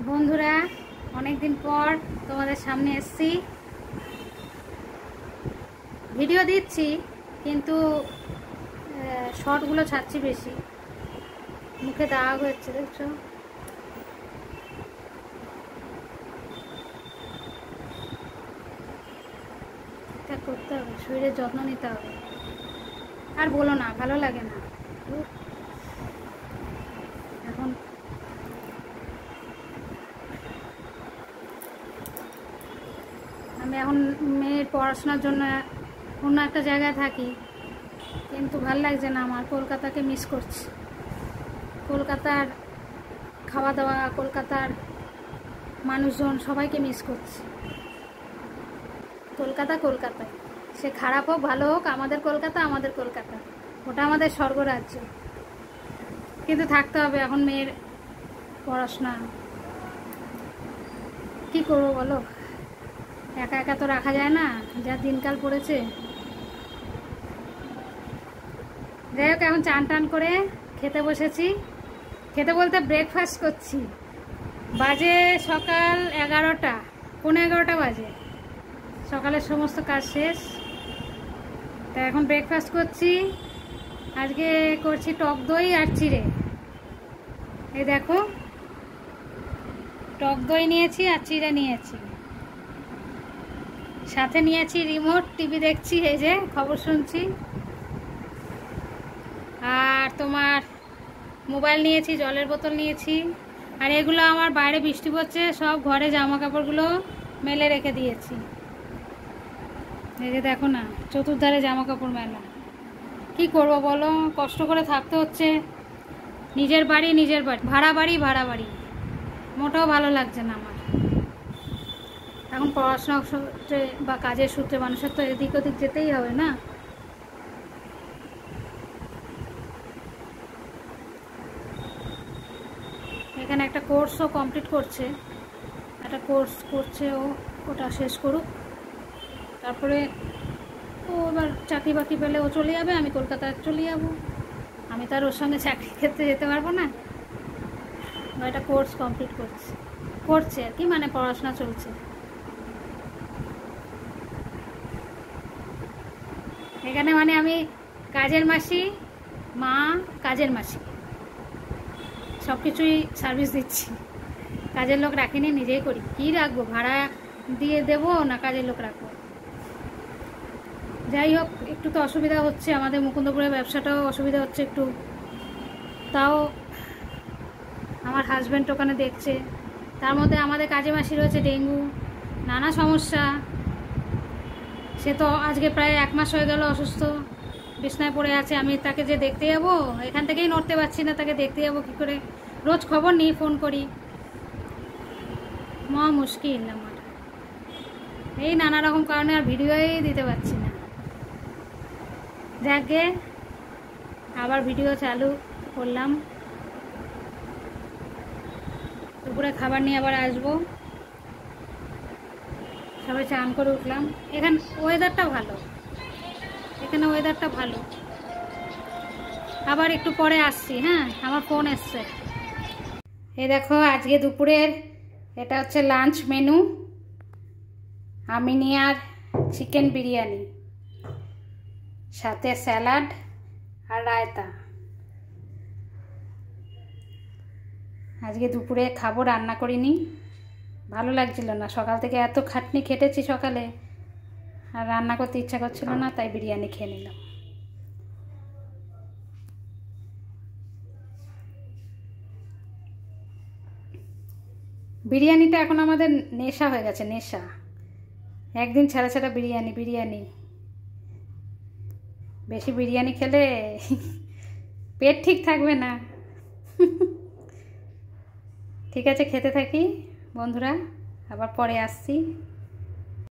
বন্ধুরা, অনেক দিন পর তোমাদের সামনে এসেছি। ভিডিও দিচ্ছি কিন্তু শর্টগুলো ছাড়ছি বেশি। মুখে দাগ হচ্ছে, দেখছো? ঠিকঠাক করতে হবে, শরীরের যত্ন নিতে হবে। আর বলো না, ভালো লাগে না এখন। আমি এখন মেয়ের পড়াশোনার জন্য অন্য একটা জায়গায় থাকি, কিন্তু ভাল লাগছে না আমার। কলকাতাকে মিস করছি। কলকাতার খাওয়া দাওয়া, কলকাতার মানুষজন, সবাইকে মিস করছি। কলকাতায় সে খারাপ হোক ভালো হোক, আমাদের কলকাতা আমাদের কলকাতা, ওটা আমাদের স্বর্গরাজ্য। কিন্তু থাকতে হবে এখন, মেয়ের পড়াশোনা। কি করবো বলো, একা একা তো রাখা যায় না, যা দিনকাল পড়েছে। যাই হোক, এখন চান টান করে খেতে বসেছি। খেতে বলতে ব্রেকফাস্ট করছি। বাজে সকাল 11টা, পৌনে 11টা বাজে। সকালের সমস্ত কাজ শেষ, তা এখন ব্রেকফাস্ট করছি। আজকে করছি টক দই আর চিড়ে। এই দেখো, টক দই নিয়েছি আর চিড়ে নিয়েছি, সাথে নিয়েছি রিমোট, টিভি দেখছি, এই যে খবর শুনছি। আর তোমার মোবাইল নিয়েছি, জলের বোতল নিয়েছি। আর এগুলো আমার বাইরে বৃষ্টি পড়ছে, সব ঘরে জামা কাপড়গুলো মেলে রেখে দিয়েছি। এই যে দেখো না, চতুর্ধারে জামা কাপড় মেলা। কি করব বলো, কষ্ট করে থাকতে হচ্ছে। নিজের বাড়ি, ভাড়া বাড়ি মোটেও ভালো লাগছে না আমার। এখন পড়াশোনার সূত্রে বা কাজের সূত্রে মানুষের তো এদিক ওদিক যেতেই হবে না। এখানে একটা কোর্সও কমপ্লিট করছে, একটা কোর্স করছে ও, ওটা শেষ করুক, তারপরে ও এবার চাকরি বাকরি পেলে ও চলে যাবে, আমি কলকাতায় চলে যাব। আমি তো আর ওর সঙ্গে চাকরি ক্ষেত্রে যেতে পারবো না। একটা কোর্স কমপ্লিট করছে আর কি, মানে পড়াশোনা চলছে। এখানে মানে আমি কাজের মাসি, মা কাজের মাসি, সব কিছুই সার্ভিস দিচ্ছি। কাজের লোক রাখিনি, নিজেই করি। কী রাখবো, ভাড়া দিয়ে দেবো না কাজের লোক রাখবো? যাই হোক, একটু তো অসুবিধা হচ্ছে, আমাদের মুকুন্দপুরের ব্যবসাটাও অসুবিধা হচ্ছে একটু। তাও আমার হাজব্যান্ড ওখানে দেখছে, তার মধ্যে আমাদের কাজে মাসি রয়েছে ডেঙ্গু, নানা সমস্যা। সে তো আজকে প্রায় 1 মাস হয়ে গেল অসুস্থ, বিছনায় পড়ে আছে। আমি তাকে যে দেখতে যাবো, এখান থেকেই নড়তে পারছি না, তাকে দেখতে যাবো কী করে? রোজ খবর নিই, ফোন করি, মহা মুশকিল আমার। এই নানা রকম কারণে আর ভিডিওই দিতে পারছি না। যাকে আবার ভিডিও চালু করলাম। দুপুরে খাবার নিয়ে আবার আসবো। সবাই চান করে উঠলাম। এখানে ওয়েদারটা ভালো। আবার একটু পরে আসছি, হ্যাঁ, আমার ফোন এসছে। এই দেখো, আজকে দুপুরের এটা হচ্ছে লাঞ্চ মেনু। আমি নিয়ে আর চিকেন বিরিয়ানি, সাথে স্যালাড আর রায়তা। আজকে দুপুরে খাবো, রান্না করিনি, ভালো লাগছিল না। সকাল থেকে এত খাটনি খেটেছি সকালে, আর রান্না করতে ইচ্ছা করছিল না, তাই বিরিয়ানি খেয়ে নিলাম। বিরিয়ানিটা এখন আমাদের নেশা হয়ে গেছে, নেশা। একদিন ছাড়া বিরিয়ানি। বেশি বিরিয়ানি খেলে পেট ঠিক থাকবে না। ঠিক আছে, খেতে থাকি বন্ধুরা, আবার পরে আসছি।